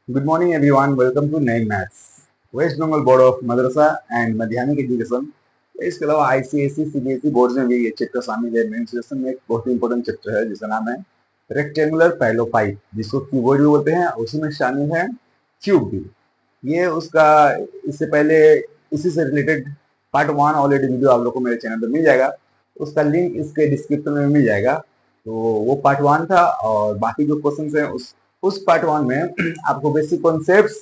Good morning everyone. Welcome to नई maths. West Bengal board of madrasa and Madhyamik education, इसके अलावा ICSE CBSE board में भी ये चैप्टर शामिल है। मेन सेशन में एक बहुत ही इंपॉर्टेंट चैप्टर है जिसका नाम है रेक्टेंगुलर पैलोपाइप, जिसको क्यूबॉइड भी बोलते हैं। उसी में शामिल है क्यूब भी। ये उसका इससे पहले इसी से रिलेटेड पार्ट 1 ऑलरेडी वीडियो आप लोग को मेरे चैनल पर मिल जाएगा। उसका लिंक इसके डिस्क्रिप्शन में मिल जाएगा। तो वो पार्ट 1 था और बाकी जो क्वेश्चन है उस पार्ट 1 में आपको बेसिक कॉन्सेप्ट्स,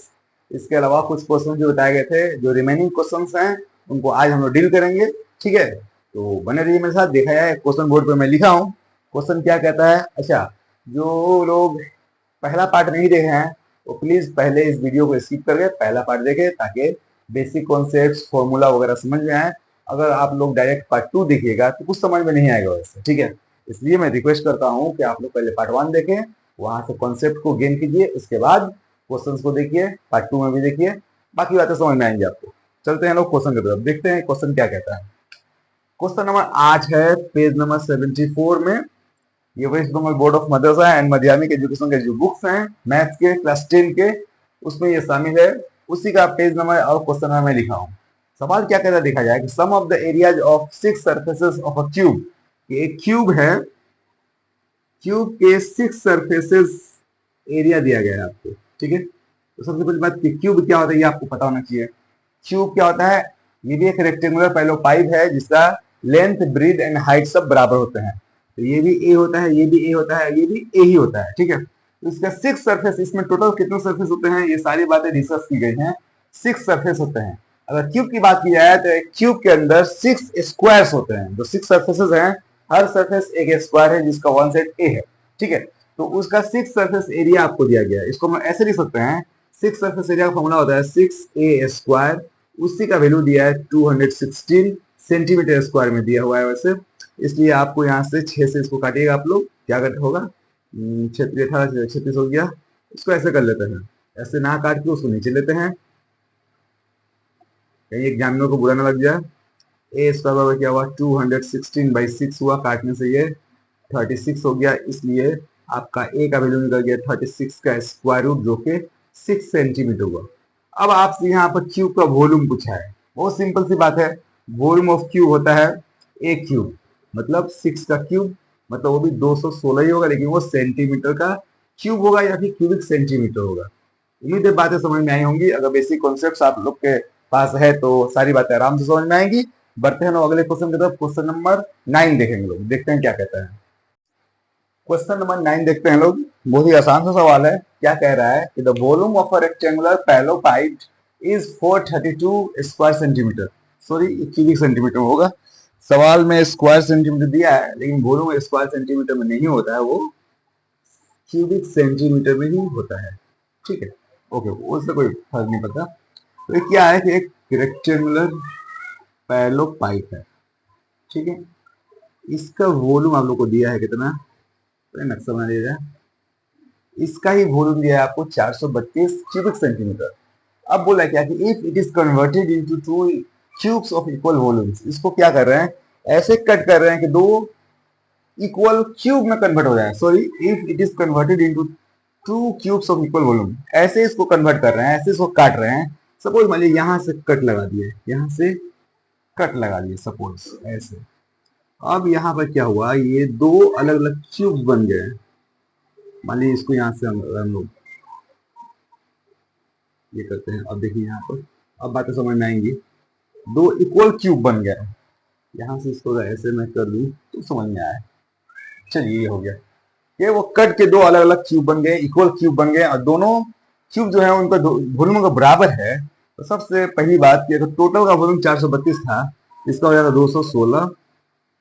इसके अलावा कुछ क्वेश्चन जो बताए गए थे, जो रिमेनिंग क्वेश्चंस हैं उनको आज हम लोग डील करेंगे। ठीक है, तो बने रहिए मेरे साथ। देखा जाए क्वेश्चन बोर्ड पे मैं लिखा हूँ क्वेश्चन क्या कहता है। अच्छा, जो लोग पहला पार्ट नहीं देखे हैं वो प्लीज पहले इस वीडियो को स्किप करके पहला पार्ट देखें, ताकि बेसिक कॉन्सेप्ट्स फॉर्मूला वगैरह समझ में आए। अगर आप लोग डायरेक्ट पार्ट 2 देखिएगा तो कुछ समझ में नहीं आएगा वैसे। ठीक है, इसलिए मैं रिक्वेस्ट करता हूँ कि आप लोग पहले पार्ट 1 देखें, वहां से कॉन्सेप्ट को गेन कीजिए, उसके बाद क्वेश्चंस को देखिए, पार्ट 2 में भी देखिए, बाकी बातें समझ में आएंगी आपको। चलते हैं लोग क्वेश्चन की तरफ, देखते हैं क्वेश्चन क्या कहता है। क्वेश्चन नंबर 8 है पेज नंबर 74 में। ये west Bengal board of madrasa and Madhyamik education के जो बुक्स हैं मैथ्स के क्लास 10 के, उसमें ये शामिल है। उसी का पेज नंबर और क्वेश्चन नंबर मैं लिखा हूँ। सवाल क्या कहता है देखा जाए कि some of the areas of 6 surfaces of a cube. एक क्यूब है, क्यूब के 6 सरफेसेस एरिया दिया गया है आपको। ठीक है, तो सबसे पहली बात कि क्यूब क्या होता है ये आपको पता होना चाहिए। क्यूब क्या होता है? ये भी एक रेक्टेंगुलर पैलो पाइप है जिसका लेंथ, ब्रीथ एंड हाइट सब बराबर होते हैं। तो ये भी ए होता है, ये भी ए होता है, ये भी ए ही होता है। ठीक है, तो इसका 6 सरफेस, इसमें टोटल कितने सरफेस होते हैं ये सारी बातें डिस्कस की गई हैं। 6 सरफेस होते हैं। अगर क्यूब की बात की जाए तो एक क्यूब के अंदर 6 स्क्वायर्स होते हैं। जो 6 सरफेसेस हैं, हर सरफेस एक स्क्वायर है जिसका वन साइड ए है। ठीक है, तो उसका 6 सरफेस एरिया आपको दिया गया है। इसको हम ऐसे लिख सकते हैं, 6 सरफेस एरिया का फॉर्मूला होता है 6a स्क्वायर। उसी का वैल्यू दिया है 216 सेंटीमीटर स्क्वायर में दिया हुआ है वैसे, इसलिए आपको यहाँ से 6 से इसको काटिएगा आप लोग, क्या होगा 6 18 36 हो गया। इसको ऐसे कर लेते हैं, ऐसे ना काट के उसको नीचे लेते हैं, कहीं एग्जामिनर को बुरा ना लग जाए। ए स्क्वायर बराबर क्या हुआ 216/6 हुआ, काटने से ये 36 हो गया, इसलिए आपका ए का वैल्यू निकल गया 36 का स्क्वायर रूट, जो कि 6 सेंटीमीटर हुआ। अब आपसे यहाँ पर क्यूब का वॉल्यूम पूछा है। बहुत सिंपल सी बात है, वॉल्यूम ऑफ क्यूब होता है ए क्यूब, मतलब 6 का क्यूब, मतलब वो भी 216 ही होगा, लेकिन वो सेंटीमीटर का क्यूब होगा या फिर क्यूबिक सेंटीमीटर होगा। उम्मीद है बातें समझ में आई होंगी। अगर बेसिक कॉन्सेप्ट्स आप लोग के पास है तो सारी बातें आराम से समझ में आएंगी। बढ़ते हैं लोग अगले क्वेश्चन की तरफ। क्वेश्चन नंबर 9 देखेंगे लोग, देखते हैं क्या कहता है। क्वेश्चन नंबर 9 देखते हैं लोग। बहुत ही आसान सा सवाल है। क्या कह रहा है कि the volume of a rectangular hollow pipe is 432 square centimetre. Sorry, cubic centimetre होगा। सवाल में स्क्वायर सेंटीमीटर दिया है, लेकिन वॉल्यूम स्क्वायर सेंटीमीटर में नहीं होता है, वो क्यूबिक सेंटीमीटर में ही होता है। ठीक है, ओके, उससे कोई फर्क नहीं पड़ता। तो ये क्या है कि एक रेक्टेंगुलर पैलो पाइप है। ठीक है, इसका वॉल्यूम आप लोग को दिया है कितना, तो नक्शा बना दिया जाए। इसका ही वॉल्यूम दिया है आपको 432 क्यूबिक सेंटीमीटर। अब बोला क्या कि if it is converted into two cubes of equal volumes, इसको क्या कर रहे हैं, ऐसे कट कर रहे हैं कि दो इक्वल क्यूब में कन्वर्ट हो जाए। Sorry, if it is converted into two cubes of equal volume, ऐसे इसको कन्वर्ट कर रहे हैं, ऐसे इसको काट रहे हैं। सपोज मान लीजिए यहां से कट लगा दिए, यहां से कट लगा दिए सपोज ऐसे। अब यहाँ पर क्या हुआ, ये दो अलग अलग क्यूब बन गए। मान लीजिए इसको यहाँ से हम लोग ये करते हैं। अब देखिए यहाँ पर, अब बातें समझ में आएंगी। दो इक्वल क्यूब बन गए। यहाँ से इसको ऐसे मैं कर दूं तो समझ में आया। चलिए ये हो गया कि वो कट के दो अलग अलग क्यूब बन गए, इक्वल क्यूब बन गए, और दोनों क्यूब जो है उनका वॉल्यूम का बराबर है। तो सबसे पहली बात की, अगर टोटल का वॉल्यूम 432 था, इसका हो जाएगा 216,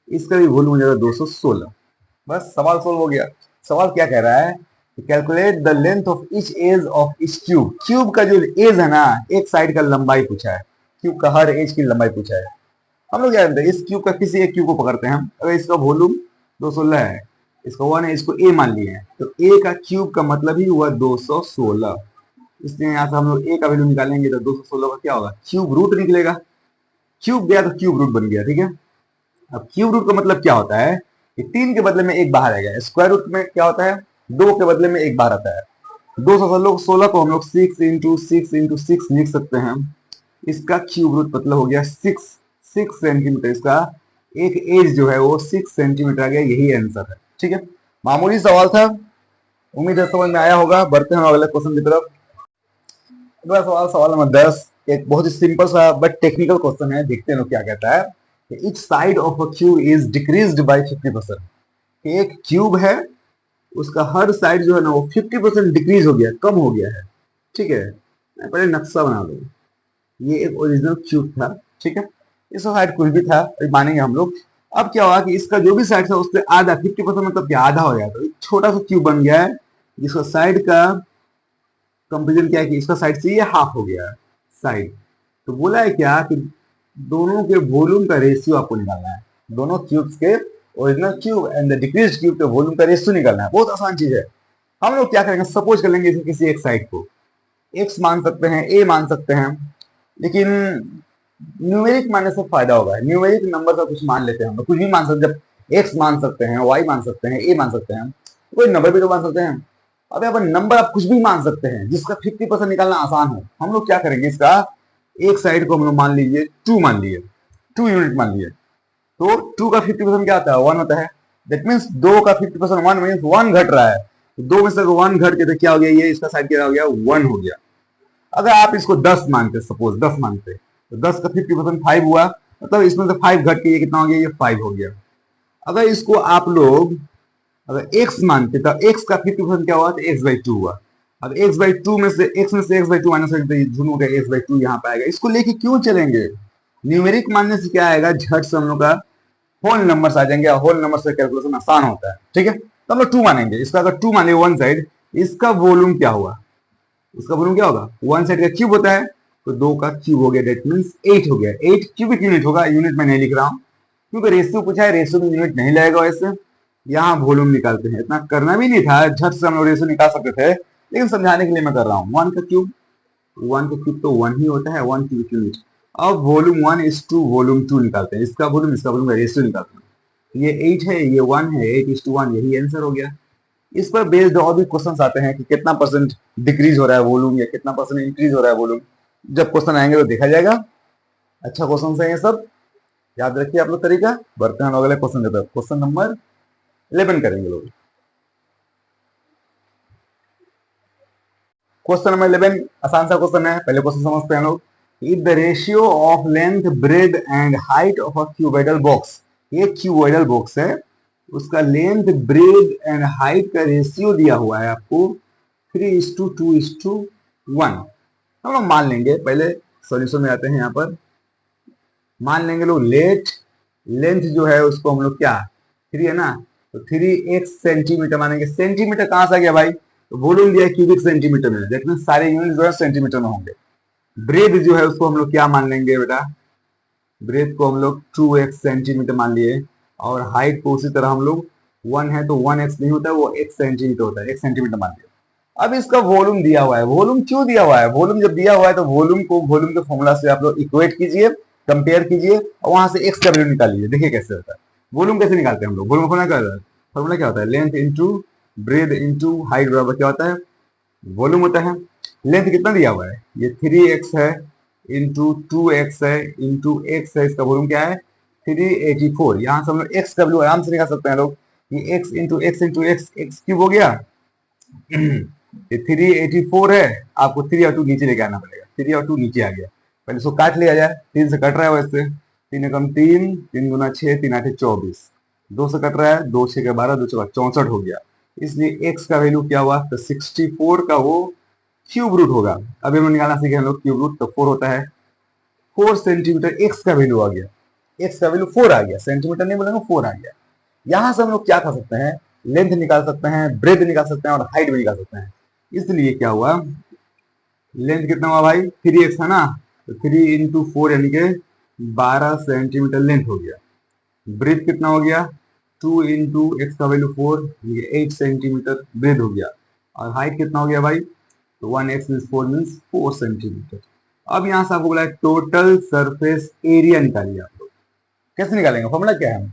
इसका भी वॉल्यूम हो जाएगा 216। बस सवाल सोल्व हो गया। सवाल क्या कह रहा है, calculate the length of each edge of each cube. Cube का जो एज है ना, एक साइड का लंबाई पूछा है, क्यूब का हर एज की लंबाई पूछा है। हम लोग जानते हैं इस क्यूब का, किसी एक क्यूब को पकड़ते हैं हम। अगर इसका वॉल्यूम 216 है, इसका 1 है, इसको ए मान लिए हैं, तो ए का क्यूब का मतलब ही हुआ 216। इसलिए यहाँ से हम लोग ए का वैल्यू निकालेंगे तो 216 का क्या होगा, क्यूब रूट निकलेगा। क्यूब गया तो क्यूब रूट बन गया। ठीक है, अब क्यूब रूट का मतलब क्या होता है कि 3 के बदले में एक बाहर आएगा। स्क्वायर रूट में क्या होता है, 2 के बदले में एक बाहर आता है। 216 को हम लोग 6 × 6 × 6 लिख सकते हैं। इसका क्यूब रूट मतलब हो गया 6 सेंटीमीटर। इसका एक एज जो है वो 6 सेंटीमीटर आ गया। यही आंसर है। ठीक है, मामूली सवाल था, उम्मीद है समझ में आया होगा। बढ़ते हैं अगले क्वेश्चन की तरफ। अगला सवाल, सवाल नंबर 10, एक बहुत ही सिंपल सा बट टेक्निकल क्वेश्चन है। देखते हैं लोग क्या कहता है। Etch side of a cube is decreased bye 50%। एक क्यूब है, उसका हर साइड जो है ना वो 50% डिक्रीज हो गया, कम हो गया है। ठीक है, मैं पहले नक्शा बना लूँ। ये एक ओरिजिनल क्यूब था। ठीक है, इसका साइड कुछ भी था, मानेंगे हम लोग। अब क्या हुआ कि इसका जो भी साइड था उससे आधा, 50% मतलब क्या, आधा हो गया। तो एक छोटा सा क्यूब बन गया है जिसका साइड का कंपेरिजन क्या है कि इसका साइड से ये हाफ हो गया है साइड। तो बोला है क्या कि दोनों के वॉल्यूम का रेशियो आपको निकालना है। दोनों क्यूब्स के, original cube and the decreased cube के वॉल्यूम का रेशियो निकालना है। बहुत आसान चीज है। हम लोग क्या करेंगे, सपोज कर लेंगे इसे किसी एक साइड को x मान सकते हैं, a मान सकते हैं, लेकिन न्यूमेरिक मानने से फायदा होगा। न्यूमेरिक नंबर का कुछ मान लेते हैं, हम लोग कुछ भी मान सकते हैं। जब x मान सकते हैं, y मान सकते हैं, a मान सकते हैं, कोई नंबर भी तो मान सकते हैं। अब यहाँ पर नंबर आप कुछ भी मान सकते हैं जिसका 50% निकालना आसान हो। हम लोग क्या करेंगे, इसका एक साइड को हम लोग मान लीजिए 2 मान लिए, 2 यूनिट मान लिए। तो 2 का 50% क्या होता है, 1 होता है। दैट मीन्स 2 का 50% 1 मीन्स 1 घट रहा है। तो 2 में से 1 घट के तो क्या हो गया, ये इसका साइड क्या हो गया, 1 हो गया। अगर आप इसको 10 मानते, सपोज 10 मानते, तो 10 का 50% 5 हुआ, मतलब इसमें से 5 घट के ये कितना हो गया, ये 5 हो गया। अगर इसको आप लोग अगर x मानते तो x का 50% क्या हुआ, तो x/2 हुआ। अब x/2 में से x/2 माइनस करते हैं, झूठ हो गया, x/2 यहाँ पे आएगा। इसको लेके क्यों चलेंगे, न्यूमेरिक मानने से क्या आएगा, झट से हम लोग का होल नंबर्स आ जाएंगे। होल नंबर से कैलकुलेशन आसान होता है। ठीक है, तो हम लोग 2 मानेंगे। इसका अगर 2 माने वन साइड, इसका वॉल्यूम क्या हुआ, इसका वॉल्यूम क्या होगा, वन साइड का क्यूब होता है, तो 2 का क्यूब हो गया, दैट मीन्स 8 हो गया। 8 क्यूबिक यूनिट होगा, यूनिट में नहीं लिख रहा हूं क्योंकि रेशियो पूछा है, रेशियो में यूनिट नहीं लगेगा। वैसे यहाँ वॉल्यूम निकालते हैं, इतना करना भी नहीं था, झट से हम लोग रेशियो निकाल सकते थे, लेकिन समझाने के लिए मैं कर रहा हूँ। 1 का क्यूब तो 1 ही होता है, 1 क्यूबिक यूनिट। अब वॉल्यूम 1:2 वॉल्यूम 2 निकालते हैं, इसका वॉल्यूम का रेशियो निकालते हैं। ये 8 है, ये 1 है, 8:1, यही आंसर हो गया। इस पर बेस्ड और भी क्वेश्चंस आते हैं कि कितना परसेंट डिक्रीज हो रहा है वॉल्यूम या कितना परसेंट इंक्रीज हो रहा है वॉल्यूम। जब क्वेश्चन आएंगे तो देखा जाएगा। अच्छा क्वेश्चन है ये सब, याद रखिए आप लोग तरीका। बढ़ते हैं अगले क्वेश्चन देते हैं, क्वेश्चन नंबर 11 करेंगे लोग। क्वेश्चन नंबर 11 आसान सा क्वेश्चन है, पहले क्वेश्चन समझते हैं लोग। If the ratio of length, bread and height of a cuboidal box, ये क्यूबोइडल बॉक्स है, उसका लेंथ, ब्रेड एंड हाइट का रेशियो दिया हुआ है आपको 3:2:1। हम लोग मान लेंगे, पहले सॉल्यूशन में आते हैं। यहाँ पर मान लेंगे लोग लेंथ जो है उसको हम लोग क्या, 3 है ना, तो 3x सेंटीमीटर मानेंगे। सेंटीमीटर कहां से आ गया भाई, तो वॉल्यूम दिया है क्यूबिक सेंटीमीटर में, देखना सारे यूनिट जो है सेंटीमीटर में होंगे। ब्रेड जो है उसको हम लोग क्या मान लेंगे बेटा, ब्रेड को हम लोग 2x सेंटीमीटर मान लिए, और हाइट को उसी तरह हम लोग 1 है तो 1x नहीं होता है, वो x सेंटीमीटर होता है, 1 सेंटीमीटर मान लिया। अब इसका वॉल्यूम दिया हुआ है, वॉल्यूम क्यों दिया हुआ है, वॉल्यूम जब दिया हुआ है तो वॉल्यूम को वॉल्यूम के फॉर्मूला से आप लोग इक्वेट कीजिए, कंपेयर कीजिए, और वहां से x का वैल्यू निकालिए, देखिए कैसे होता है। वॉल्यूम कैसे निकालते हैं हम लोग, वॉल्यूम फॉर्मूला क्या होता है, length into breadth into height बराबर क्या होता है, वॉल्यूम होता है। लेंथ कितना दिया हुआ है, ये 3x है इंटू 2x है इंटू x है, इसका वॉल्यूम क्या है 384। यहाँ से हम लोग x का वैल्यू आराम से निकाल सकते हैं लोग, ये x into x into x cube हो गया। ये 384 है, आपको 3 और 2 नीचे लेके आना पड़ेगा, 3 और 2 नीचे आ गया। पहले इसको काट लिया जाए, 3 से कट रहा है वैसे, 3 एकम 3, 3 गुना 6, 3 8 24, 2 से कट रहा है, 2 6 के 12, 2 6 64 हो गया। इसलिए x का वैल्यू क्या हुआ, तो 64 का वो क्यूब रूट होगा। अभी हम निकालना सीखे हम लोग क्यूब रूट, तो 4 होता है, 4 सेंटीमीटर x का वैल्यू आ गया, x का वैल्यू 4 आ गया, सेंटीमीटर नहीं बोलेंगे, 4 आ गया। यहां से हम लोग क्या कर सकते हैं, लेंथ निकाल सकते हैं, ब्रेथ निकाल सकते हैं, और हाइट भी निकाल सकते हैं। इसलिए क्या हुआ, लेंथ कितना हुआ भाई 3x है ना, तो 3 इंटू 4 यानी कि 12 सेंटीमीटर लेंथ हो गया। ब्रेथ कितना हो गया, 2 इंटू एक्स का वैल्यू 4, 8 सेंटीमीटर ब्रेथ हो गया। और हाइट कितना हो गया भाई, तो 1x मीन्स 4 मीन्स 4 सेंटीमीटर। अब यहां से आपको बोला है टोटल सरफेस एरिया निकालिए आप लोग। कैसे निकालेंगे, फॉर्मूला क्या है,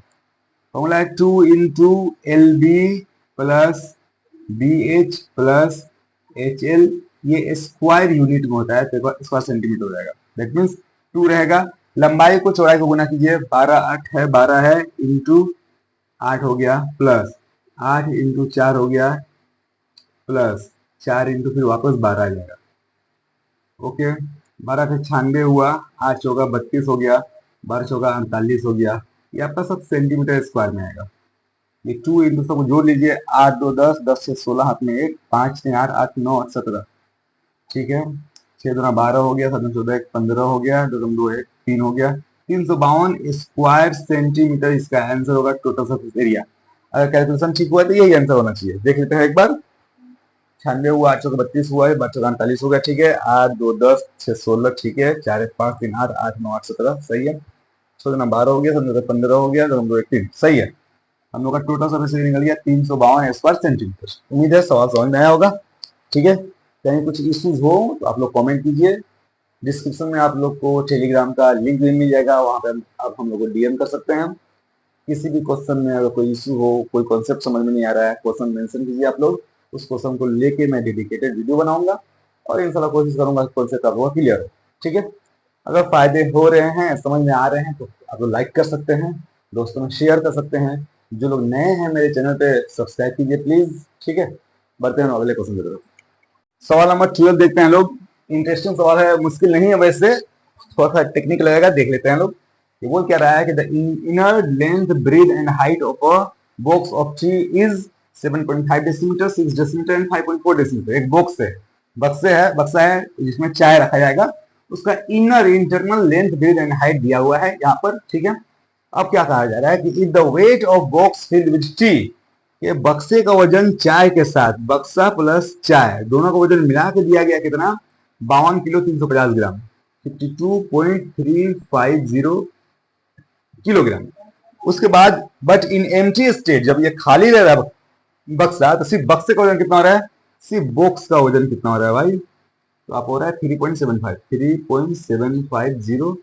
फॉर्मूला है 2 into L B plus B H plus H L ये स्क्वायर यूनिट में होता है तो स्क्वायर सेंटीमीटर हो जाएगा। दैट मीन्स 2 रहेगा। लंबाई को चौड़ाई को गुना कीजिए, 12 है इंटू 8 हो गया प्लस 8 इंटू 4 हो गया प्लस 4 इंटू फिर वापस 12 आ जाएगा। ओके, 12 से 96 हुआ, 8 चौका 32 हो गया, 12 चौका 48 हो गया। ये आपका सब सेंटीमीटर स्क्वायर में आएगा। ये 2 इंटू सबको जोड़ लीजिए, 8 2 10, 10 से 16 हाथ में 1, 5 6 8 8 9 17। ठीक है, 6 दूना 12 हो गया, 7 14 1 15 हो गया, 2 2 1 3 हो गया। 352 स्क्वायर सेंटीमीटर इसका आंसर होगा टोटल सरफेस एरिया। अगर कैलकुलेशन ठीक हुआ तो यही आंसर होना चाहिए। देख लेते हैं एक बार। 96 हुआ, 8 चौका 32 हुआ है, 12 चौका 48 हो गया। ठीक है, 8 2 10, 6 16, ठीक है, 4 1 5 3 8 8 9 8 17, सही है। 6 दूना 12 हो गया, 7 दूना 15 हो गया, 2 2 1 3, सही है। हम लोग का टोटल सरफेस एरिया निकल गया 352 स्क्वायर सेंटीमीटर। उम्मीद है सवाल समझ में आया होगा। ठीक है, कहीं कुछ इश्यूज हो तो आप लोग कमेंट कीजिए। डिस्क्रिप्शन में आप लोग को टेलीग्राम का लिंक भी मिल जाएगा, वहां पे आप हम लोग को डीएम कर सकते हैं। किसी भी क्वेश्चन में अगर कोई इशू हो, कोई कॉन्सेप्ट समझ में नहीं आ रहा है, क्वेश्चन मेंशन कीजिए आप लोग। उस क्वेश्चन को लेके मैं डेडिकेटेड वीडियो बनाऊंगा और इंशाल्लाह कोशिश करूंगा कॉन्सेप्ट आप लोग क्लियर हो। ठीक है, अगर फायदे हो रहे हैं, समझ में आ रहे हैं तो आप लोग लाइक कर सकते हैं, दोस्तों में शेयर कर सकते हैं। जो लोग नए हैं मेरे चैनल पे सब्सक्राइब कीजिए प्लीज। ठीक है, बढ़ते हैं अगले क्वेश्चन की तरफ। सवाल नंबर 12 देखते हैं लोग। इंटरेस्टिंग सवाल है, मुश्किल नहीं है वैसे, थोड़ा सा टेक्निकल लगेगा, देख लेते हैं लोग। ये बोल क्या रहा है कि the inner length breadth and height of a box of tree is 7.5 decimetre, 6 decimetre and 5.4 decimetre. एक बॉक्स है, बक्सा है जिसमें चाय रखा जाएगा। उसका inner internal length breadth and height दिया हुआ है यहाँ पर। ठीक है, अब क्या कहा जा रहा है कि if the weight of box filled with T, ये बक्से का वजन चाय के साथ, बक्सा प्लस चाय दोनों का वजन मिला के दिया गया कितना, 52 किलो 350 ग्राम, 52.350 किलोग्राम। उसके बाद बट इन एम्प्टी स्टेट, जब ये खाली रह रहा है बक्सा, तो सिर्फ बक्से का वजन कितना हो रहा है, सिर्फ बॉक्स का वजन कितना हो रहा है भाई, तो आप हो रहा है 3.75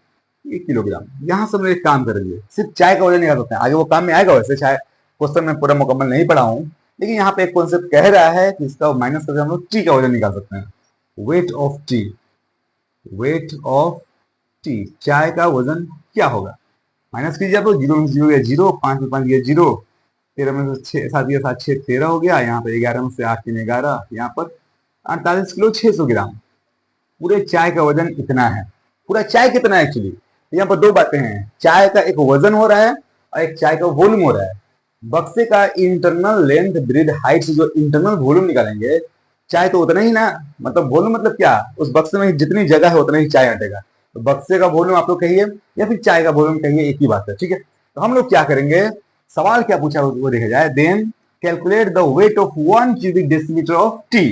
किलोग्राम। यहां से हम एक काम करेंगे, सिर्फ चाय का वजन निकाल सकते हैं। आगे वो काम में आएगा, वैसे चाय क्वेश्चन में पूरा मुकम्मल नहीं पढ़ा हूं, लेकिन यहाँ पे एक कॉन्सेप्ट कह रहा है कि इसका माइनस करके हम लोग टी का वजन निकाल सकते हैं। Weight of T, weight of T, चाय का वजन क्या होगा, माइनस कीजिए तो 0 में 0 गया 0, 5 में 5 गया 0, 13 में से 6 7 गया 7 6 13 हो गया। यहाँ पे 11 में से 8 3 11, यहाँ पर 48 किलो 600 ग्राम। पूरे चाय का वजन इतना है। पूरा चाय कितना है एक्चुअली, यहाँ पर दो बातें हैं, चाय का एक वजन हो रहा है और एक चाय का वॉल्यूम हो रहा है। बक्से का इंटरनल लेंथ ब्रेथ हाइट से जो इंटरनल वॉल्यूम निकालेंगे, चाय तो उतना ही ना, मतलब वॉल्यूम मतलब क्या, उस बक्से में जितनी जगह है उतना ही चाय हटेगा। तो बक्से का वॉल्यूम आप लोग कहिए या फिर चाय का वॉल्यूम कहिए, एक ही बात है। ठीक है, तो हम लोग क्या करेंगे, सवाल क्या पूछा वो देखा जाए। Then calculate the weight of 1 cubic decimetre of टी,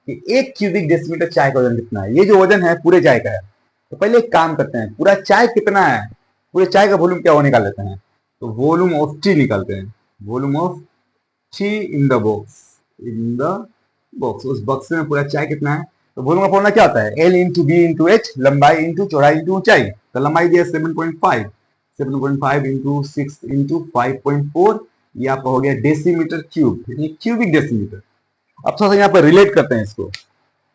कि 1 क्यूबिक डेसीमीटर चाय का वजन कितना है। ये जो वजन है पूरे चाय का है। तो पहले एक काम करते हैं, पूरा चाय कितना है, पूरे चाय का वॉल्यूम क्या वो निकाल लेते हैं। तो वॉल्यूम ऑफ टी निकालते हैं, volume of T in the box, in the box, उस बॉक्स में पूरा चाय कितना है। तो वॉल्यूम का फॉर्मूला क्या होता है, L into B into H, लंबाई इंटू चौड़ाई इंटू ऊंचाई। तो लंबाई दिया 7.5, 7.5 इंटू 6 इंटू 5.4, ये आपका हो गया डेसीमीटर क्यूब, क्यूबिक डेसीमीटर। अब थोड़ा सा यहाँ पर रिलेट करते हैं इसको।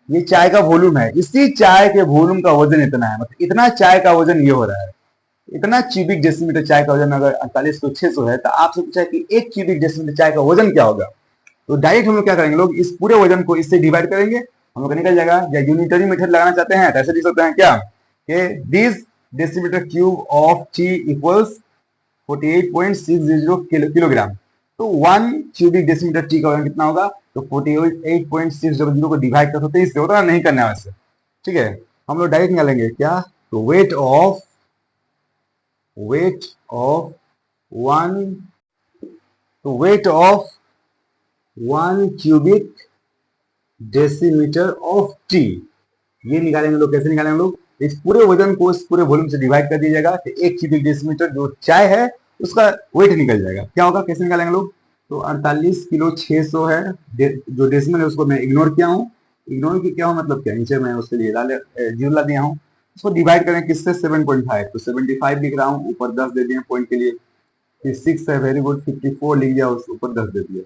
ये चाय का वॉल्यूम है, इसी चाय के वॉल्यूम का वजन इतना है, मतलब इतना चाय का वजन ये हो रहा है। इतना क्यूबिक डेसीमीटर चाय का वजन अगर 48 को 600 है, तो आपसे पूछा है कि 1 क्यूबिक डेसीमीटर चाय का वजन क्या होगा। तो डायरेक्ट हम लोग क्या करेंगे, लोग इस पूरे वजन को इससे डिवाइड करेंगे, हम लोग निकल जाएगा। या यूनिटरी मेथड लगाना चाहते हैं तो ऐसे लिख सकते हैं क्या, कि this decimetre cube of T equals 48.60 kilogram. तो 1 क्यूबिक डेसीमीटर टी का वजन कितना होगा, तो 48.600 को डिवाइड कर सकते हैं इससे, होता नहीं करना है वैसे। ठीक है, हम लोग डायरेक्ट निकालेंगे क्या, तो वेट ऑफ 1, तो wait of 1 cubic decimetre of T, ये निकालेंगे लोग। कैसे निकालेंगे लोग, इस पूरे वजन को इस पूरे वॉल्यूम से डिवाइड कर दीजिएगा, तो 1 क्यूबिक डेसीमीटर जो चाय है उसका वेट निकल जाएगा। क्या होगा, कैसे निकालेंगे लोग, तो 48 किलो 600 है, जो डेसिमल है उसको मैं इग्नोर किया हूँ। इग्नोर किया हूँ मतलब क्या, नीचे मैं उसके लिए जीरो ला दिया हूँ। उसको डिवाइड करें किससे, 7.5, तो 75 लिख रहा हूँ, ऊपर 10 दे दिए पॉइंट के लिए। फिर 6 है, वेरी गुड, 54 लिख दिया, उस ऊपर 10 दे दिया।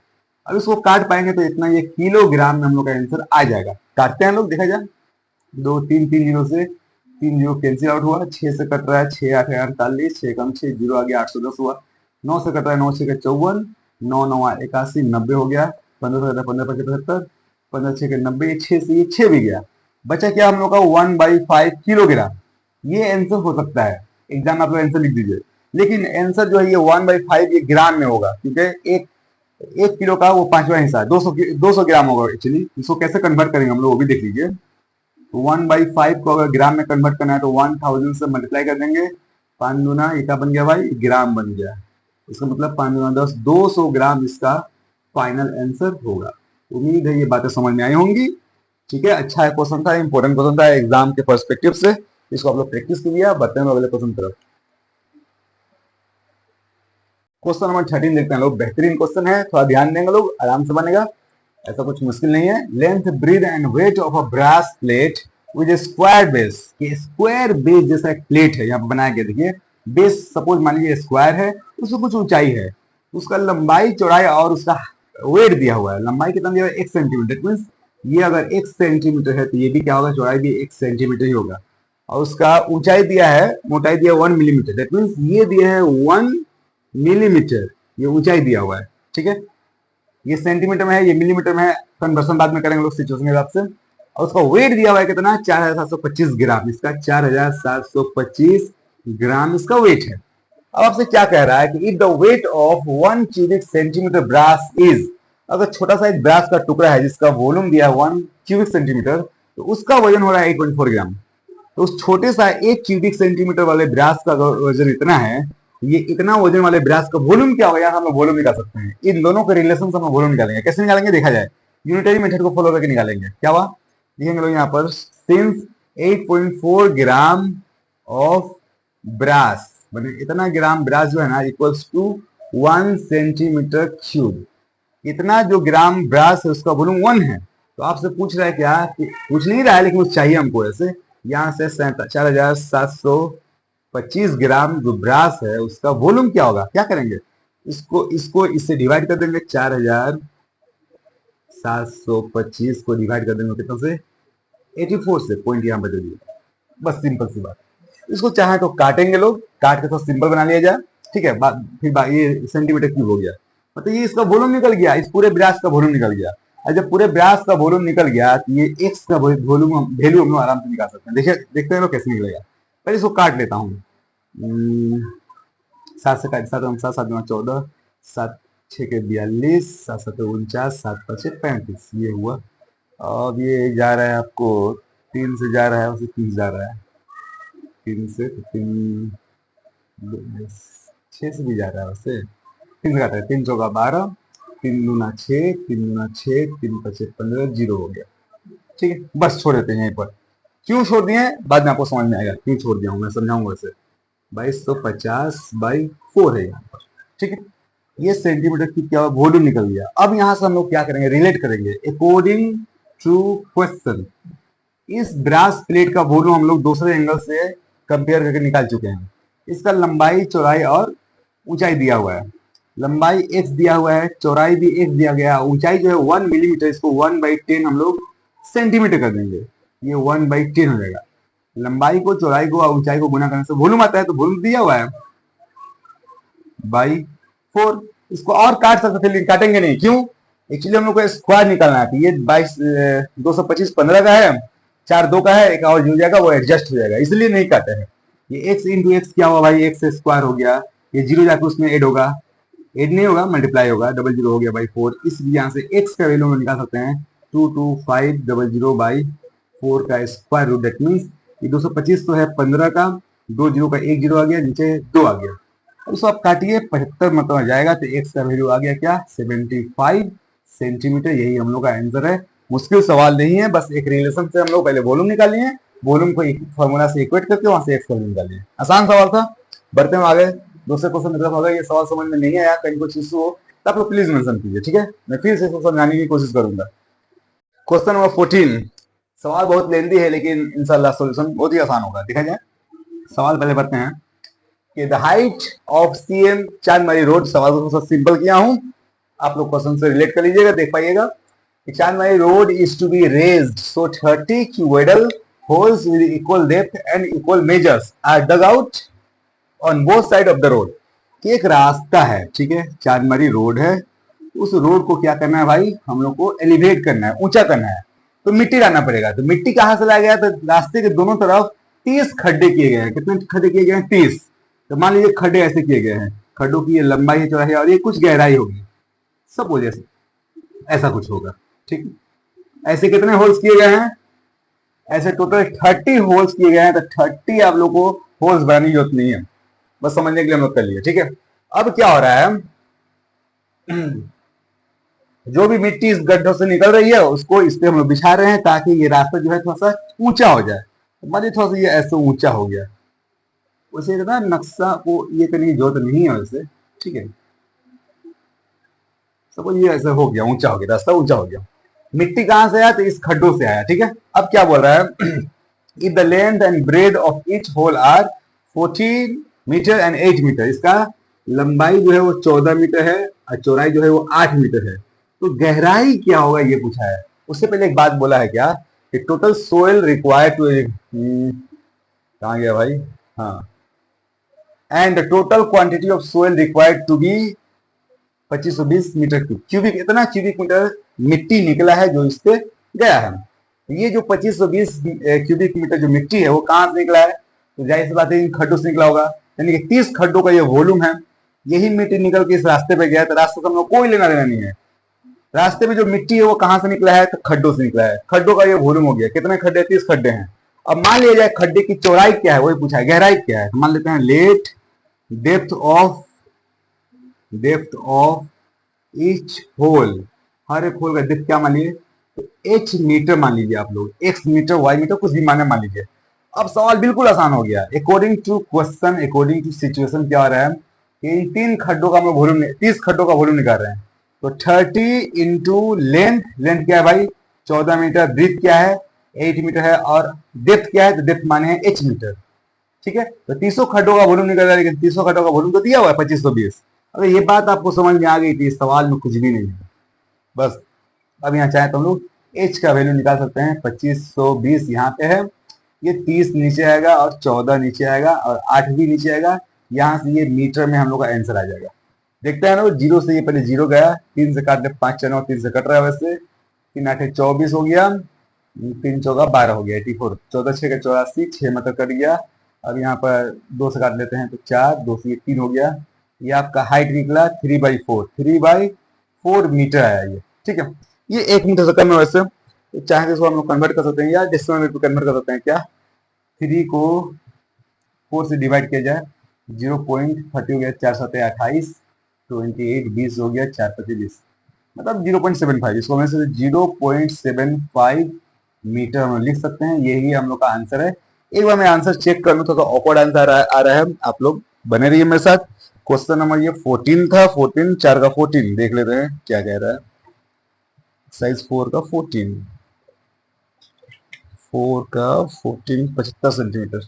अब इसको काट पाएंगे तो इतना ये किलोग्राम में हम लोग का आंसर आ जाएगा। काटते हैं लोग, देखा जाए। दो तीन तीन जीरो से तीन जीरो कैंसिल आउट हुआ, 6 से कट रहा है, 6 8 48, 6 कम 6 जीरो आ गया, 810 हुआ। 9 से कट रहा है, 9 6 54, 9 9 81, 90 हो गया। 15 से 15 5 75, 15 6 90, 6 से ये 6 भी गया। बचा क्या हम लोग का 1/5 किलोग्राम। ये आंसर हो सकता है, एग्जाम आप लोग आंसर लिख दीजिए। लेकिन आंसर जो है ये 1/5 ये ग्राम में होगा, क्योंकि एक किलो का वो पांचवा हिस्सा है, 200 ग्राम होगा एक्चुअली। इसको कैसे कन्वर्ट करेंगे हम लोग वो भी देख लीजिए। 1/5 को अगर ग्राम में कन्वर्ट करना है तो 1000 से मल्टीप्लाई कर देंगे। 5 दूना ये क्या बन गया भाई, ग्राम बन गया। इसका मतलब 5 दूना 10, 200 ग्राम इसका फाइनल आंसर होगा। उम्मीद है ये बातें समझ में आई होंगी। ठीक है, अच्छा है क्वेश्चन था, इंपॉर्टेंट क्वेश्चन था एग्जाम के पर्सपेक्टिव से। इसको आप लोग प्रैक्टिस कीजिए। बढ़ते हैं अगले क्वेश्चन तरफ। क्वेश्चन नंबर 13 देखते हैं लोग। बेहतरीन क्वेश्चन है, थोड़ा ध्यान देंगे लोग, आराम से बनेगा, ऐसा कुछ मुश्किल नहीं है। Length breadth and weight of a brass plate with square base. Square base जैसा एक प्लेट है यहाँ पर बनाया गया, देखिए। बेस सपोज मान लीजिए स्क्वायर है, उसमें कुछ ऊंचाई है, उसका लंबाई चौड़ाई और उसका वेट दिया हुआ है। लंबाई कितना दिया हुआ है, 1 सेंटीमीटर। मीन्स ये अगर 1 सेंटीमीटर है तो ये भी क्या होगा, चौड़ाई भी 1 सेंटीमीटर ही होगा। और उसका ऊंचाई दिया है, मोटाई दिया 1 मिलीमीटर। दैट मीन्स ये दिया है 1 मिलीमीटर, ये ऊंचाई दिया हुआ है। ठीक है, ये सेंटीमीटर में है, ये मिलीमीटर में है, कन्वर्सन बाद में करेंगे लोग सिचुएशन के हिसाब से। और उसका वेट दिया हुआ है कितना, 4725 ग्राम। इसका 4725 ग्राम इसका वेट है। अब आपसे क्या कह रहा है कि if the weight of 1 cubic centimetre brass is, अगर छोटा सा एक ब्रास का टुकड़ा है जिसका वॉल्यूम दिया है 1 क्यूबिक सेंटीमीटर, तो उसका वजन हो रहा है 8.4 ग्राम। तो उस छोटे सा 1 क्यूबिक सेंटीमीटर वाले ब्रास का वजन इतना है, ये इतना वजन वाले ब्रास का वॉल्यूम क्या होगा, हम लोग वॉल्यूम निकाल सकते हैं। इन दोनों के रिलेशन से हम वॉल्यूम निकालेंगे। कैसे निकालेंगे देखा जाए, यूनिटरी मेथड को फॉलो करके निकालेंगे। क्या हुआ, देखेंगे लोग यहाँ पर, सिंस 8.4 ग्राम ऑफ ब्रास, मतलब इतना ग्राम ब्रास जो है ना इक्वल्स टू 1 सेंटीमीटर क्यूब। इतना जो ग्राम ब्रास है उसका वॉल्यूम 1 है। तो आपसे पूछ रहा है क्या, पूछ नहीं रहा है लेकिन कुछ चाहिए हमको। ऐसे यहाँ से 4725 ग्राम जो ब्रास है उसका वॉल्यूम क्या होगा, क्या करेंगे, इसको इससे डिवाइड कर देंगे। 4725 को डिवाइड कर देंगे कितना से, 84 से। पॉइंट यहाँ बदल दिए, बस सिंपल सी बात। इसको चाहे तो काटेंगे लोग, काट के तो सिंपल बना लिया जाए। ठीक है, फिर ये सेंटीमीटर क्यूब हो गया, मतलब ये इसका वॉल्यूम निकल गया, इस पूरे ब्रास का वॉल्यूम निकल गया। और जब पूरे ब्रास का वॉल्यूम निकल गया तो ये एक्स का वॉल्यूम वैल्यू हम लोग आराम से निकाल सकते हैं। देखिए, देखते हैं लोग कैसे निकलेगा। पहले इसको काट लेता हूँ। 7 से काट, 7 7 7 14, 7 6 के 42, 7 7 49, 7 5 35, ये हुआ। अब ये जा रहा है आपको 3 से जा रहा है, उसे 3 जा रहा है, 3 से 3 6 से भी जा रहा है, उससे 3 से काटा है, 3 चौका 12, 3 दूना 6, 3 दूना 6, 3 5 15, 0 हो गया। ठीक है, बस छोड़ देते हैं यहीं पर। क्यों छोड़ दिए बाद में आपको समझ में आएगा, क्यों छोड़ दिया हूँ मैं समझाऊंगा इसे। 2250/4 है यहाँ पर। ठीक है, ये सेंटीमीटर की क्या वॉल्यूम निकल गया। अब यहाँ से हम लोग क्या करेंगे, रिलेट करेंगे अकॉर्डिंग टू क्वेश्चन। इस ब्रास प्लेट का वॉल्यूम हम लोग दूसरे एंगल से कंपेयर करके निकाल चुके हैं। इसका लंबाई चौड़ाई और ऊंचाई दिया हुआ है। लंबाई x दिया हुआ है, चौड़ाई भी x दिया गया है, ऊंचाई जो है 1 मिलीमीटर, इसको 1/10 हम लोग सेंटीमीटर कर देंगे, ये 1/10 हो जाएगा। लंबाई को, चौड़ाई को और ऊंचाई को गुना करने से वॉल्यूम आता है, तो वॉल्यूम दिया हुआ है बाई 4। इसको और काट सकते थे लेकिन काटेंगे नहीं, क्यों, एक्चुअली हम लोग को स्क्वायर निकालना है। तो ये 225 15 का है, 4 2 का है, एक और जुड़ जाएगा, वो एडजस्ट हो जाएगा, इसलिए नहीं काटे हैं। ये x इंटू एक्स क्या हुआ भाई, x स्क्वायर हो गया, ये 0 जाकर उसमें ऐड होगा, ऐड नहीं होगा मल्टीप्लाई होगा, डबल 0 हो गया बाई 4। इसलिए यहाँ से x का वैल्यू निकाल सकते हैं 22500/4 का स्क्वायर रूट। दैट मीन्स ये 225 तो है 15 का, 2 0 का 1 0 आ गया, नीचे 2 आ गया। उसको आप काटिए, 75 मतलब आ जाएगा, तो x का वैल्यू आ गया क्या, 75 सेंटीमीटर। यही हम लोग का आंसर है। मुश्किल सवाल नहीं है, बस एक रिलेशन से हम लोग पहले वॉल्यूम निकालिए, वॉल्यूम को एक फॉर्मूला से इक्वेट करके वहां से x का वैल्यू निकालिए। आसान सवाल था। बढ़ते हैं आगे, दूसरे क्वेश्चन की तरफ। अगर ये सवाल समझ में नहीं आया, कहीं कुछ इशू हो तो आप लोग प्लीज मेंशन कीजिए। ठीक है, मैं फिर से इसको समझाने की कोशिश करूंगा। क्वेश्चन नंबर 14, सवाल बहुत लेंदी है लेकिन इंशाल्लाह सॉल्यूशन बहुत ही आसान होगा। देखा जाए, सवाल पहले पढ़ते हैं कि the height of CM Chandmari road. सवाल को सिंपल किया हूं, आप लोग क्वेश्चन से रिलेट कर लीजिएगा, देख पाइएगा। Chandmari road is to be raised so 30 cuboidal holes with equal depth and equal measures are dug out on both side of the road. कि एक रास्ता है, ठीक है, चांदमारी रोड है, उस रोड को क्या करना है भाई, हम लोग को एलिवेट करना है, ऊंचा करना है, तो मिट्टी लाना पड़ेगा। तो मिट्टी कहां से लाया गया, तो रास्ते के दोनों तरफ 30 खड्डे किए गए हैं। कितने खड्डे किए गए हैं, 30। तो मान लीजिए खड्डे ऐसे किए गए हैं, खड्डों की ये लंबाई है, चौड़ाई है, और ये कुछ गहराई होगी, सब वजह से ऐसा कुछ होगा, ठीक है। ऐसे कितने होल्स किए गए हैं, ऐसे टोटल 30 होल्स किए गए हैं। तो 30 आप लोग को होल्स बनाने की जरूरत नहीं है, बस समझने के लिए हम लोग कर लिए, ठीक है। अब क्या हो रहा है, जो भी मिट्टी इस गड्ढों से निकल रही है उसको इस पे हम लोग बिछा रहे हैं, ताकि ये रास्ता जो है थोड़ा सा ऊंचा हो जाए। मान लीजिए थोड़ा सा ये ऐसे ऊंचा हो गया, वैसे ना नक्शा को ये करने की जरूरत नहीं है वैसे, ठीक है। सपोज ये ऐसे हो गया, ऊंचा हो गया, रास्ता ऊंचा हो गया। मिट्टी कहां से आया, तो इस खड्डों से आया, ठीक है। अब क्या बोल रहा है, if the length and breadth of each hole are 14 metre and 8 metre, इसका लंबाई जो है वो 14 मीटर है और चौड़ाई जो है वो 8 मीटर है, तो गहराई क्या होगा ये पूछा है। उससे पहले एक बात बोला है क्या, कि टोटल सोइल रिक्वायर्ड टू, कहाँ गया भाई, हाँ, and the total quantity of soil required to be 2520 metre cubic, इतना क्यूबिक मीटर मिट्टी निकला है जो इस पे गया है। ये जो 2520 क्यूबिक मीटर जो मिट्टी है वो कहां से निकला है, तो जाहिर सी बात है इन खड्डों से निकला होगा, यानी कि 30 खड्डों का ये वॉल्यूम है। यही मिट्टी निकल के इस रास्ते पे गया, तो रास्ते से हम लोग कोई लेना देना नहीं है। रास्ते में जो मिट्टी है वो कहां से निकला है, तो खड्डों से निकला है। खड्डों का ये वॉल्यूम हो गया, कितने खड्डे, 30 खड्डे हैं। अब मान लिया जाए खड्डे की चौड़ाई क्या है, वही पूछा है, गहराई क्या है। मान लेते हैं let depth of each hole, हर एक होल का डेप्थ क्या मान लीजिए, तो एच मीटर मान लीजिए आप लोग, एक्स मीटर वाई मीटर कुछ भी माने मान लीजिए। अब सवाल बिल्कुल आसान हो गया। According to question, according to situation क्या हो रहा है कि इन 3 खड्डों का हम वॉल्यूम, 30 खड्डों का वॉल्यूम निकाल रहे हैं। तो 30 इंटू लेंथ, लेंथ क्या है भाई 14 मीटर, ब्रीथ क्या है 8 मीटर है, और डेप्थ क्या है, तो डेप्थ माने है एच मीटर, ठीक है। तो 300 खड्डों का वॉल्यूम निकल रहा है, लेकिन 300 खड्डों का वॉल्यूम तो दिया हुआ है 2520। अगर ये बात आपको समझ में आ गई थी, इस सवाल में कुछ भी नहीं है बस। अब यहाँ चाहे तो हम लोग एच का वैल्यू निकाल सकते हैं। 2520 यहाँ पे है, ये 30 नीचे आएगा और 14 नीचे आएगा और 8 भी नीचे आएगा। यहाँ से ये मीटर में हम लोग का आंसर आ जाएगा। देखते हैं ना, जीरो से ये पहले जीरो गया, 3 से काटने 5 4 3 से कट रहा है, वैसे 3 8 24 हो गया, 3 चौका 12 हो गया 84, 14 6 84, 6 मतलब कट गया। अब यहाँ पर 2 से काट लेते हैं तो 4, 2 से 3 हो गया। ये आपका हाइट निकला 3/4, 3/4 मीटर आया ये, ठीक है। ये 1 मीटर से कम है वैसे, तो चाहे तो इसको हम लोग कन्वर्ट कर सकते हैं या डेसिमल में कन्वर्ट कर सकते हैं। क्या 3 को 4 से डिवाइड किया जाए, 0.30 हो गया, 4 7 28, 28 20 हो गया, 4 5 20, मतलब 0.75, इसको हम 0.75 मीटर हम लिख सकते हैं। यही हम लोग का आंसर है। एक बार मैं आंसर चेक कर लूँ, थोड़ा ऑकवर्ड आंसर आ रहा है, आप लोग बने रहिए मेरे साथ। क्वेश्चन नंबर ये 14 था, 14 4 का 14 देख लेते हैं क्या कह रहा है। साइज 4 का 14, 4 का 14 75 सेंटीमीटर,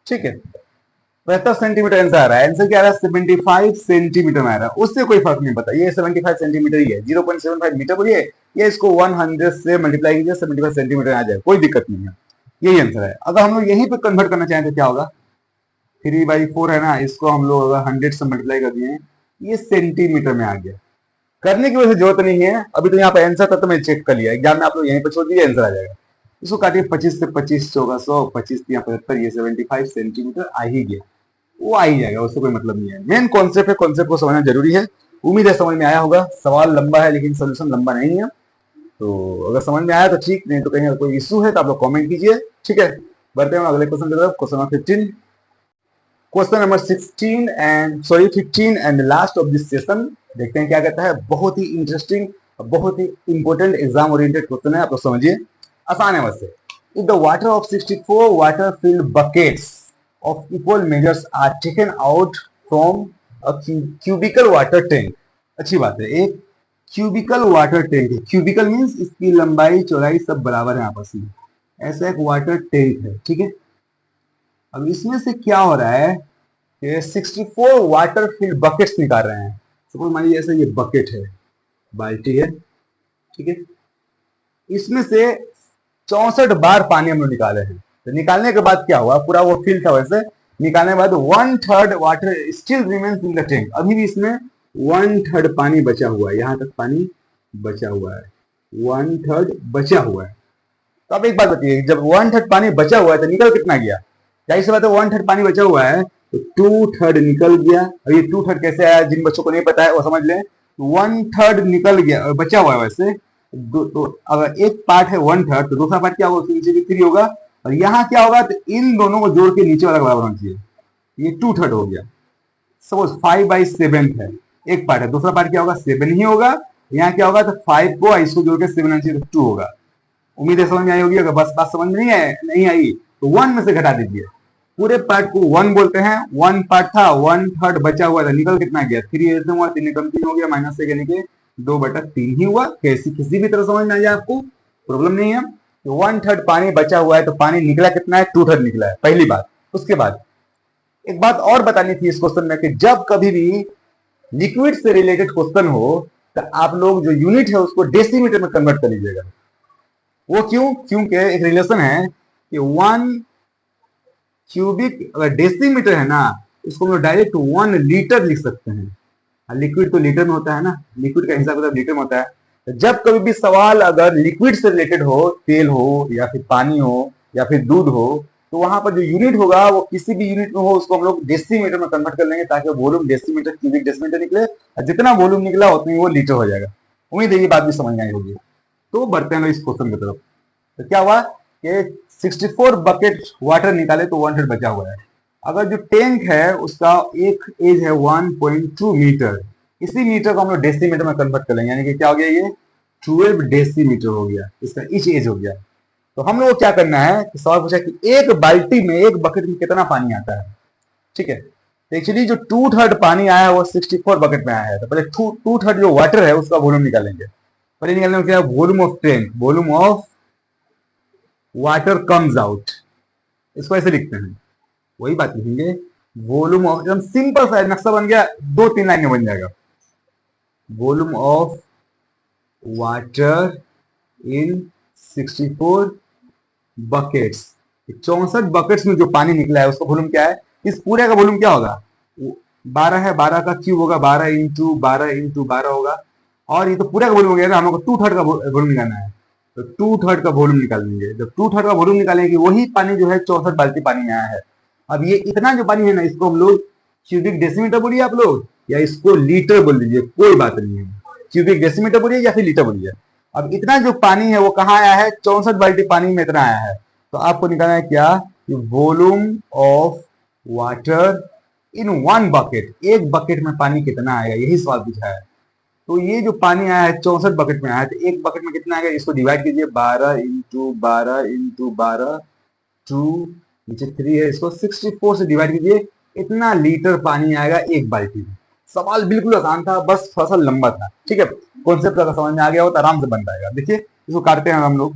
ठीक है। 75 सेंटीमीटर आंसर आ रहा है। आंसर क्या आ रहा है 75 सेंटीमीटर में आ रहा है, उससे कोई फर्क नहीं पड़ता, ये 75 सेंटीमीटर ही है। 0.75 मीटर बोलिए, ये इसको 100 से मल्टीप्लाई कीजिए, 75 सेंटीमीटर आ जाए, कोई दिक्कत नहीं है। यही आंसर है। अगर हम लोग यहीं पे कन्वर्ट करना चाहें तो क्या होगा, 3/4 है ना, इसको हम लोग अगर 100 से मल्टीप्लाई कर दिए, ये सेंटीमीटर में आ गया। करने की वजह से जरूरत नहीं है, अभी तो यहाँ पे आंसर था तो मैं चेक कर लिया, एग्जाम में आप लोग यहीं पे छोड़ दीजिए, आंसर आ जाएगा। इसको काटिए 25 से 25 चौका 100, 25 3 75, ये 75 सेंटीमीटर आ ही गया, वो आ ही जाएगा, उससे कोई मतलब नहीं है। मेन कॉन्सेप्ट है, कॉन्सेप्ट को समझना जरूरी है। उम्मीद है समझ में आया होगा। सवाल लंबा है लेकिन सोल्यूशन लंबा नहीं है, तो अगर समझ में आया तो ठीक, नहीं तो कहीं कोई इशू है तो आप लोग कमेंट कीजिए, ठीक है। बढ़ते हैं अगले क्वेश्चन की तरफ। Question number 15, question number 16 and 15 and last of this session. देखते हैं क्या कहता है। बहुत ही इंटरेस्टिंग, बहुत ही इंपॉर्टेंट एग्जाम ओरिएंटेड क्वेश्चन है, आप लोग समझिए, आसान है वैसे। If the water of 64 water field buckets of equal measures are taken out from a cubical water tank। अच्छी बात है, एक क्यूबिकल वाटर टैंक है। क्यूबिकल मीन्स इसकी लंबाई चौड़ाई सब बराबर है आपस में, ऐसा एक वाटर टैंक है, ठीक है। अब इसमें से क्या हो रहा है कि 64 वाटर फिल्ड बकेट्स निकाल रहे हैं। सपोज मान लीजिए ऐसे ये बकेट है, बाल्टी है, ठीक है। इसमें से 64 बार पानी हम लोग निकाले हैं। तो निकालने के बाद क्या हुआ, पूरा वो फिल था वैसे, निकालने के बाद 1/3 water still remains in the tank. अभी भी इसमें 1/3 पानी बचा हुआ है, यहाँ तक पानी बचा हुआ है, 1/3 बचा हुआ है। तो अब एक बात बताइए, जब 1/3 पानी बचा हुआ है तो निकल कितना गया? जाहिर सी बात है 1/3 पानी बचा हुआ है तो 2/3 निकल गया। अब ये 2/3 कैसे आया, जिन बच्चों को नहीं पता है वो समझ लें। 1/3 निकल गया, बचा हुआ है वैसे। तो अगर एक पार्ट है 1/3 तो दूसरा पार्ट क्या होगा, उसके नीचे भी 3 होगा। और यहाँ क्या होगा, तो इन दोनों को जोड़ के नीचे वाला बराबर होना चाहिए। ये 2/3 हो गया। सपोज 5/7 है, एक पार्ट है, दूसरा पार्ट क्या होगा, 7 ही होगा। यहाँ क्या होगा, तो 5 को इसको जोड़ के 7 आना चाहिए, तो 2 होगा। उम्मीद है समझ में आई होगी। अगर बस बात समझ में नहीं आई तो 1 में से घटा दीजिए। पूरे पार्ट को 1 बोलते हैं। 1 पार्ट था, 1/3 बचा हुआ था, निकल कितना गया, 3 हुआ, 3 कम 3 हो गया, माइनस से यानी कि 2/3 ही हुआ। किसी भी तरह समझ में आ जाए आपको, प्रॉब्लम नहीं है। तो 1/3 पानी बचा हुआ है तो पानी निकला कितना है, 2/3 निकला है, पहली बात। उसके बाद एक बात और बतानी थी इस क्वेश्चन में कि जब कभी भी लिक्विड से रिलेटेड क्वेश्चन हो तो आप लोग जो यूनिट है उसको डेसीमीटर में कन्वर्ट कर लीजिएगा। वो क्यों? क्योंकि एक रिलेशन है कि 1 क्यूबिक, अगर डेसीमीटर है ना, इसको हम लोग डायरेक्ट 1 लीटर लिख सकते हैं। लिक्विड तो लीटर में होता है ना, लिक्विड का हिसाब लीटर में होता है। तो जब कभी भी सवाल अगर लिक्विड से रिलेटेड हो, तेल हो या फिर पानी हो या फिर दूध हो, तो वहां पर जो यूनिट होगा वो किसी भी यूनिट में हो, उसको हम लोग डेसीमीटर में कन्वर्ट कर लेंगे ताकि वॉल्यूम डेसीमीटर, क्यूबिक डेसीमीटर निकले, और जितना वॉल्यूम निकला उतनी वो लीटर हो जाएगा। उम्मीद है ये बात भी समझ में आई होगी। तो बढ़ते हैं इस क्वेश्चन की तरफ। तो क्या हुआ कि 64 बकेट वाटर निकाले तो 1/3 बचा हुआ है। अगर जो टैंक है उसका एक एज है 1.2 मीटर, इसी मीटर को हम लोग डेसीमीटर में कन्वर्ट कर लेंगे, यानी कि क्या हो गया, ये 12 डेसीमीटर हो गया, इसका ईच एज हो गया। तो हम लोग को क्या करना है कि सवाल पूछा कि एक बाल्टी में, एक बकेट में कितना पानी आता है, ठीक है। तो एक्चुअली जो 2/3 पानी आया है वो 64 बकेट में आया है। तो पहले 2/3 जो वाटर है उसका वॉल्यूम निकालेंगे। पहले निकालने में क्या है, volume of tank, volume of water comes out, इसको ऐसे लिखते हैं, वही बात लिखेंगे। वॉल्यूम ऑफ, एकदम सिंपल सा नक्शा बन गया, 2-3 लाइन में बन जाएगा। Volume of water in 64 buckets, 64 buckets में जो पानी निकला है उसका वॉल्यूम क्या है, इस पूरे का वॉल्यूम क्या होगा, 12 है, 12 का क्यूब होगा, 12 इंटू 12 होगा। और ये तो पूरा का वॉल्यूम हो गया ना, हम लोग को 2/3 का वॉल्यूम निकालना है। तो 2/3 का वॉल्यूम निकालेंगे। जब 2/3 का वॉल्यूम निकालेंगे, वही पानी जो है 64 बाल्टी पानी में आया है। अब ये इतना जो पानी है ना, इसको हम लोग क्यूबिक डेसीमीटर बोलिए आप लोग, या इसको लीटर बोल दीजिए, कोई बात नहीं है। क्यूबिक डेसीमीटर बोलिए या फिर लीटर बोलिए। अब इतना जो पानी है वो कहाँ आया है, 64 बाल्टी पानी में इतना आया है। तो आपको निकालना है क्या, volume of water in 1 bucket, एक बकेट में पानी कितना आएगा, यही सवाल पूछा है। तो ये जो पानी आया है 64 बकेट में आया है, तो एक बकेट में कितना आएगा, इसको डिवाइड कीजिए, 12 इंटू 12 2, नीचे 3 है, इसको 64 से डिवाइड कीजिए, इतना लीटर पानी आएगा एक बाल्टी में। सवाल बिल्कुल आसान था, बस थोड़ा सा लंबा था, ठीक है। कॉन्सेप्ट अगर समझ में आ गया हो तो आराम से बन पाएगा। देखिए इसको काटते हैं हम लोग,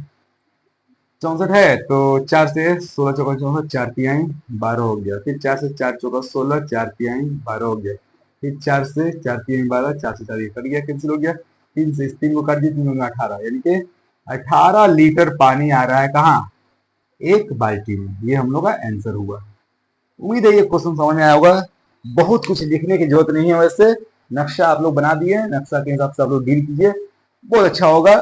64 है तो 4 से 16 चौका 64, 4 तिहाई 12 हो गया। फिर 4 से 4 चौका 16, 4 तिहाई 12 हो गया। फिर 4 से 4 तिहाई 12, 4 से 4 कट गया, कैंसिल हो गया। 3 से 3 को काट दिया, 3 में 18, यानी कि 18 लीटर पानी आ रहा है कहाँ, एक बाल्टी में। ये हम लोग का आंसर हुआ। उम्मीद है ये क्वेश्चन समझ में आया होगा। बहुत कुछ लिखने की जरूरत नहीं है, वैसे नक्शा आप लोग बना दिए, नक्शा के हिसाब से आप लोग डील कीजिए, बहुत अच्छा होगा,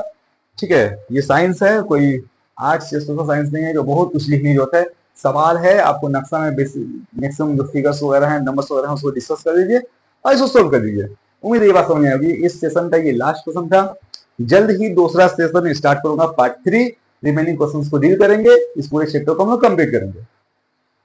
ठीक है। ये साइंस है, कोई आर्ट्स या सोशल साइंस नहीं है जो बहुत कुछ लिखने की जरूरत है। सवाल है, आपको नक्शा में मैक्सिमम जो फिगर्स वगैरह हैं, नंबर्स वगैरह हैं, उसको डिस्कस कर दीजिए और इसको सोल्व कर दीजिए। उम्मीद है ये बात समझ में आएगी। इस सेशन का ये लास्ट क्वेश्चन था। जल्द ही दूसरा सेशन स्टार्ट करूंगा, पार्ट 3, रिमेनिंग क्वेश्चंस को डील करेंगे, इस पूरे चैप्टर को हम लोग कंप्लीट करेंगे।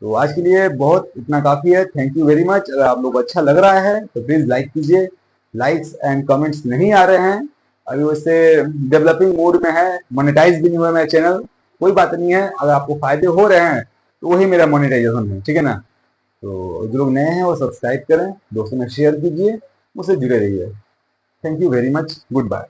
तो आज के लिए बहुत इतना काफी है। Thank you very much. अगर आप लोग को अच्छा लग रहा है तो प्लीज लाइक कीजिए। लाइक्स एंड कमेंट्स नहीं आ रहे हैं अभी, वैसे डेवलपिंग मोड में है, मोनेटाइज भी नहीं हुआ मेरा चैनल, कोई बात नहीं है। अगर आपको फायदे हो रहे हैं तो वही मेरा मोनेटाइजेशन है, ठीक है ना। तो जो लोग नए हैं वो सब्सक्राइब करें, दोस्तों में शेयर कीजिए, मुझसे जुड़े रहिए। Thank you very much, good bye.